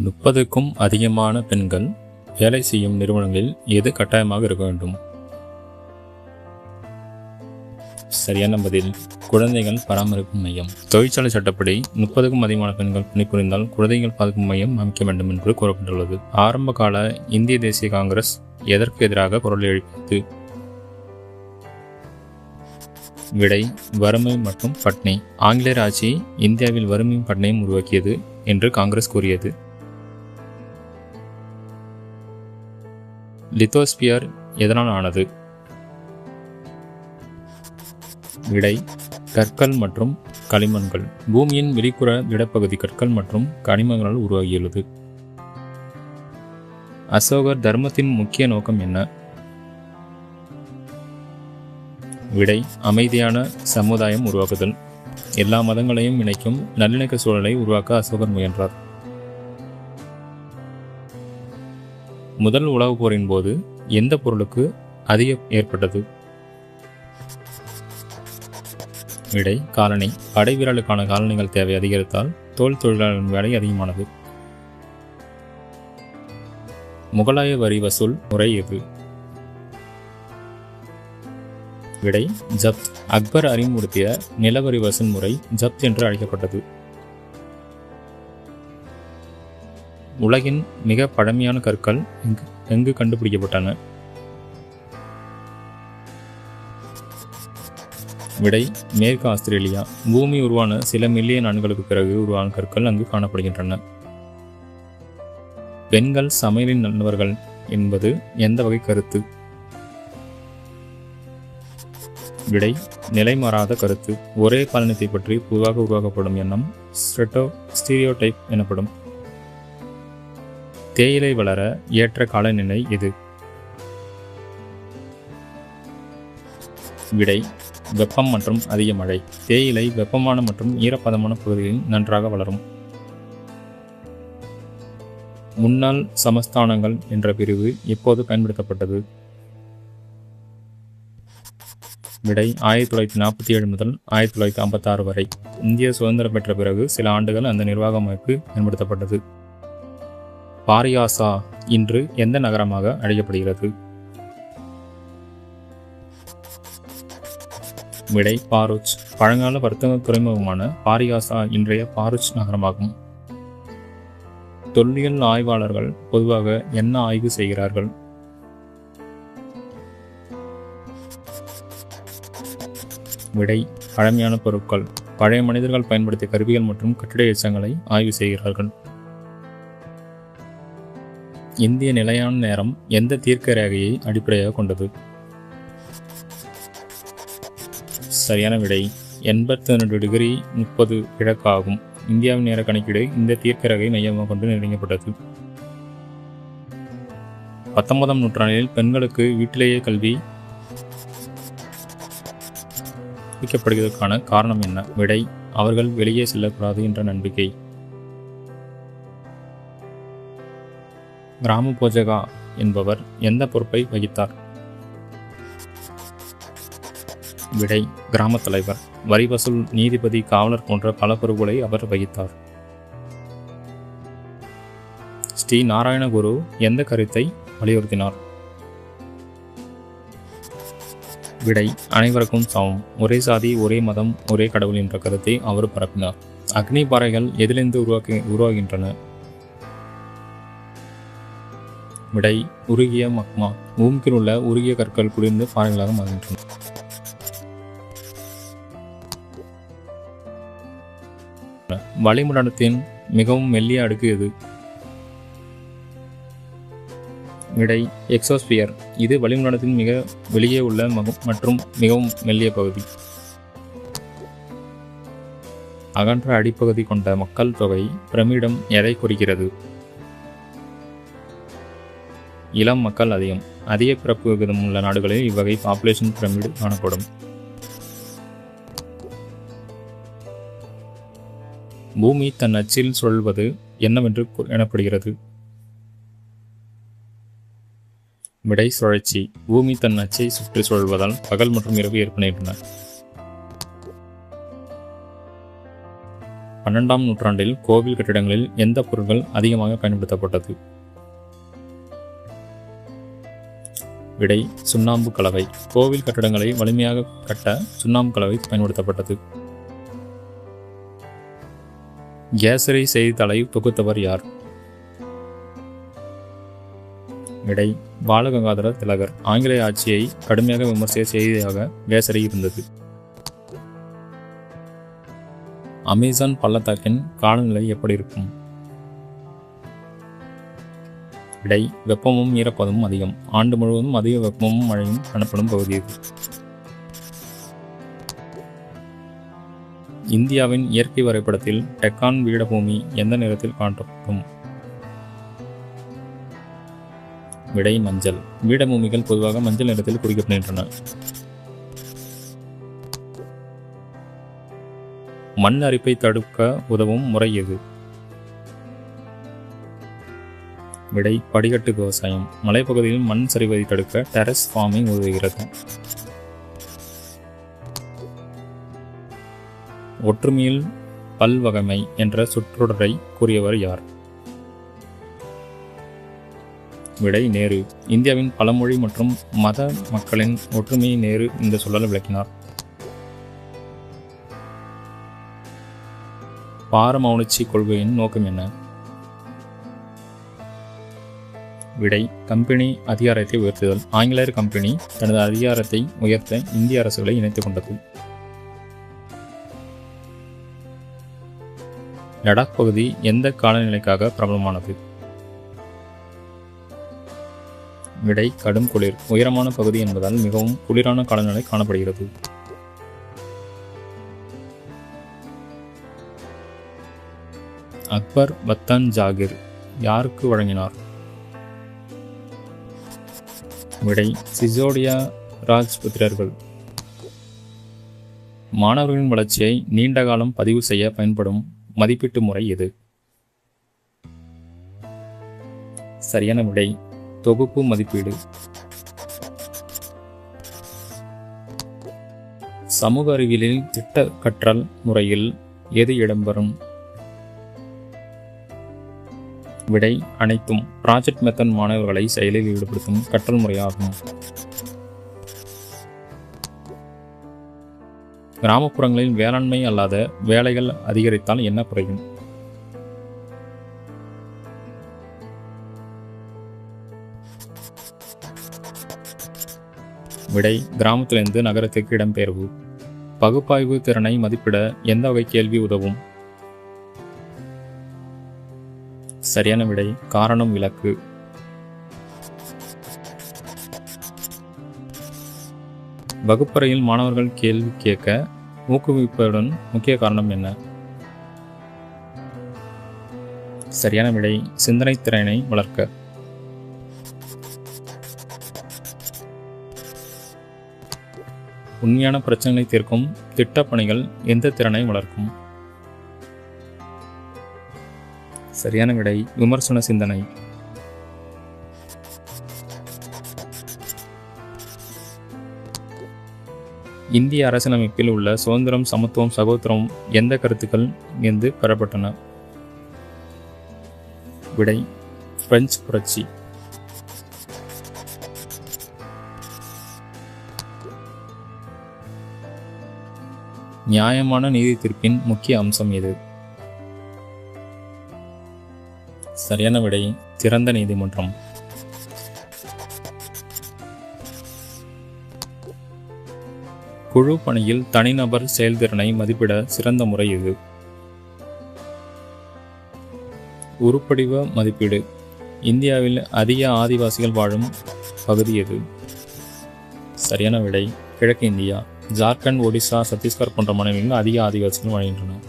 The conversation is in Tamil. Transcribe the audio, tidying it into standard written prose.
30க்கும் அதிகமான பெண்கள் வேலை செய்யும் நிறுவனங்களில் எது கட்டாயமாக இருக்க வேண்டும்? சரியான பதில் குழந்தைகள் பராமரிப்பு மையம். தொழிற்சாலை சட்டப்படி 30க்கும் அதிகமான பெண்கள் பணிபுரிந்தால் குழந்தைகள் பாதுகாப்பு மையம் அமைக்க வேண்டும் என்று கூறப்பட்டுள்ளது. ஆரம்ப கால இந்திய தேசிய காங்கிரஸ் எதற்கு எதிராக குரல் எழுப்பியது? விடை வறுமை மற்றும் பட்னி. ஆங்கிலேயர் ஆட்சி இந்தியாவில் வறுமையும் பட்னியும் உருவாக்கியது என்று காங்கிரஸ் கூறியது. லித்தோஸ்பியர் எதனால் ஆனது? விடை கற்கள் மற்றும் களிமண்கள். பூமியின் வெளிப்புற திடப்பகுதி கற்கள் மற்றும் கனிமங்களால் உருவாகியுள்ளது. அசோகர் தர்மத்தின் முக்கிய நோக்கம் என்ன? விடை அமைதியான சமுதாயம் உருவாக்குதல். எல்லா மதங்களையும் இணைக்கும் நல்லிணக்க சூழலை உருவாக்க அசோகர் முயன்றார். முதல் உலகப் போரின் போது எந்த பொருளுக்கு அதிகம் ஏற்பட்டது? விடை காலணி. படை வீரர்களுக்கான காலணிகள் தேவை அதிகரித்தால் தோல் தொழிலாளர்களின் வேலை அதிகமானது. முகலாய வரி வசூல் முறை எது? விடை ஜப்த். அக்பர் அறிமுகப்படுத்திய நிலவரி வசூல் முறை ஜப்த் என்று அழைக்கப்பட்டது. உலகின் மிக பழமையான கற்கள் எங்கு கண்டுபிடிக்கப்பட்டன? விடை மேற்கு ஆஸ்திரேலியா. பூமி உருவான சில மில்லியன் ஆண்டுகளுக்கு பிறகு உருவான கற்கள் அங்கு காணப்படுகின்றன. பெண்கள் சமையலின் நல்லவர்கள் என்பது எந்த வகை கருத்து? விடை நிலைமாறாத கருத்து. ஒரே பாலினத்தை பற்றி பொதுவாக உருவாக்கப்படும் எண்ணம் ஸ்டீரியோடைப் எனப்படும். தேயிலை வளர ஏற்ற காலநிலை எது? விடை வெப்பம் மற்றும் அதிக மழை. தேயிலை வெப்பமான மற்றும் ஈரப்பதமான பகுதிகளில் நன்றாக வளரும். முன்னாள் சமஸ்தானங்கள் என்ற பிரிவு எப்போது பயன்படுத்தப்பட்டது? விடை 1947 முதல் 1956 வரை. இந்திய சுதந்திரம் பெற்ற பிறகு சில ஆண்டுகள் அந்த நிர்வாக அமைப்பு பயன்படுத்தப்பட்டது. பாரியாசா இன்று எந்த நகரமாக அழைக்கப்படுகிறது? விடை பாரூச். பழங்கால வர்த்தக துறைமுகமான பாரியாசா இன்றைய பாரூச் நகரமாகும். தொல்லியல் ஆய்வாளர்கள் பொதுவாக என்ன ஆய்வு செய்கிறார்கள்? விடை பழமையான பொருட்கள். பழைய மனிதர்கள் பயன்படுத்திய கருவிகள் மற்றும் கட்டிட எச்சங்களை ஆய்வு செய்கிறார்கள். இந்திய நிலையான நேரம் எந்த தீர்க்க ரேகையை அடிப்படையாக கொண்டது? சரியான விடை 82 டிகிரி 30 கிழக்கு ஆகும். இந்தியாவின் நேர கணக்கீடு இந்த தீர்க்க ரேகை மையமாக கொண்டு நிர்ணயிக்கப்பட்டது. 19ஆம் நூற்றாண்டில் பெண்களுக்கு வீட்டிலேயே கல்வி கற்பிக்கப்படுவதற்கான காரணம் என்ன? விடை அவர்கள் வெளியே செல்லக்கூடாது என்ற நம்பிக்கை. கிராம போஜகா என்பவர் எந்த பொறுப்பை வகித்தார்? விடை கிராம தலைவர். வரி வசூல், நீதிபதி, காவலர் போன்ற பல பொறுப்புகளை அவர் வகித்தார். ஸ்ரீ நாராயணகுரு எந்த கருத்தை வலியுறுத்தினார்? விடை அனைவருக்கும் சமம். ஒரே சாதி, ஒரே மதம், ஒரே கடவுள் என்ற கருத்தை அவர் பரப்பினார். அக்னி பாறைகள் எதிலிருந்து உருவாகின்றன? விடை உருகிய மக்மா. பூமியில் உள்ள உருகிய கற்கள் குளிர்ந்து பாறைகளாக மாறுகின்றன. வளிமண்டலத்தின் மிகவும் மெல்லிய அடுக்கு எது? விடை எக்ஸோஸ்பியர். இது வளிமண்டலத்தின் மிக வெளியே உள்ள மற்றும் மிகவும் மெல்லிய பகுதி. அகன்ற அடிப்பகுதி கொண்ட மக்கள் தொகை பிரமிடம் எதை குறிக்கிறது? இளம் மக்கள் அதிகம். அதிக பிறப்பு விகிதம் உள்ள நாடுகளில் இவ்வகை பாப்புலேஷன் பிரமிடு காணப்படும். பூமி தன் அச்சில் சுழல்வது என்னவென்று எனப்படுகிறது? விடை சுழற்சி. பூமி தன் அச்சை சுற்றி சுழல்வதால் பகல் மற்றும் இரவு ஏற்படுகின்றன. 12ஆம் நூற்றாண்டில் கோவில் கட்டிடங்களில் எந்த பொருட்கள் அதிகமாக பயன்படுத்தப்பட்டது? விடை சுண்ணாம்பு கலவை. கோவில் கட்டடங்களை வலிமையாக கட்ட சுண்ணாம்பு கலவை பயன்படுத்தப்பட்டது. கேசரி செய்தித்தாளை தொகுத்தவர் யார்? விடை பாலகங்காதர திலகர். ஆங்கிலேய ஆட்சியை கடுமையாக விமர்சித்த செய்தியாக கேசரி இருந்தது. அமேசான் பள்ளத்தாக்கின் காலநிலை எப்படி இருக்கும்? விடை வெப்பமும் ஈரப்பதமும் அதிகம். ஆண்டு முழுவதும் அதிக வெப்பமும் மழையும் காணப்படும் பகுதி இது. இந்தியாவின் இயற்கை வரைபடத்தில் டெக்கான் பீடபூமி எந்த நிறத்தில் காணப்படும்? விடை மஞ்சள். பீடபூமிகள் பொதுவாக மஞ்சள் நிறத்தில் குறிக்கப்படுகின்றன. மண் அரிப்பை தடுக்க உதவும் முறை எது? விடை படிக்கட்டு விவசாயம். மலைப்பகுதியில் மண் சரிவதை தடுக்க டெரஸ் ஃபார்மிங் உதவுகிறது. ஒற்றுமையில் பல்வகைமை என்ற சொற்றொடரை கூறியவர் யார்? விடை நேரு. இந்தியாவின் பழமொழி மற்றும் மத மக்களின் ஒற்றுமையை நேரு இந்த சொல்லால் விளக்கினார். பாரமௌனிச்சி கொள்கையின் நோக்கம் என்ன? விடை கம்பெனி அதிகாரத்தை உயர்த்துதல். ஆங்கிலேயர் கம்பெனி தனது அதிகாரத்தை உயர்த்த இந்திய அரசுகளை இணைத்துக் கொண்டது. லடாக் பகுதி எந்த காலநிலைக்காக பிரபலமானது? விடை கடும் குளிர். உயரமான பகுதி என்பதால் மிகவும் குளிரான காலநிலை காணப்படுகிறது. அக்பர் பத்தான் ஜாகிர் யாருக்கு வழங்கினார்? விடை சிசோடியா ராஜ்புத்திரர்கள். மாணவர்களின் வளர்ச்சியை நீண்ட காலம் பதிவு செய்ய பயன்படும் மதிப்பீட்டு முறை எது? சரியான விடை தொகுப்பு மதிப்பீடு. சமூக அறிவியலில் திட்ட கற்றல் முறையில் எது இடம்பெறும்? விடை அனைத்தும். ப்ராஜெக்ட் மெத்தட் மாணவர்களை செயலில் ஈடுபடுத்தும் கற்றல் முறையாகும். கிராமப்புறங்களில் வேளாண்மை அல்லாத வேலைகள் அதிகரித்தால் என்ன குறையும்? விடை கிராமத்திலிருந்து நகரத்திற்கு இடம்பெயர்வு. பகுப்பாய்வு திறனை மதிப்பிட எந்த வகை கேள்வி உதவும்? சரியான விடை காரணம் விளக்கு. வகுப்பறையில் மாணவர்கள் கேள்வி கேட்க ஊக்குவிப்பதுடன் முக்கிய காரணம் என்ன? சரியான விடை சிந்தனை திறனை வளர்க்க. உண்மையான பிரச்சனைகளை தீர்க்கும் திட்டப்பணிகள் எந்த திறனை வளர்க்கும்? சரியான விடை விமர்சன சிந்தனை. இந்திய அரசியலமைப்பில் உள்ள சுதந்திரம், சமத்துவம், சகோதரம் எந்த கருத்துக்கள் இருந்து பெறப்பட்டன? விடை பிரெஞ்சு புரட்சி. நியாயமான நீதி தீர்ப்பின் முக்கிய அம்சம் எது? சரியான விடை திறந்த நீதிமன்றம். குழு பணியில் தனிநபர் செயல்திறனை மதிப்பிட சிறந்த முறை எது? உருப்படிவ மதிப்பீடு. இந்தியாவில் அதிக ஆதிவாசிகள் வாழும் பகுதி எது? சரியான விடை கிழக்கு இந்தியா. ஜார்க்கண்ட், ஒடிசா, சத்தீஸ்கர் போன்ற மாநிலங்களில் அதிக ஆதிவாசிகள் வாழ்கின்றனர்.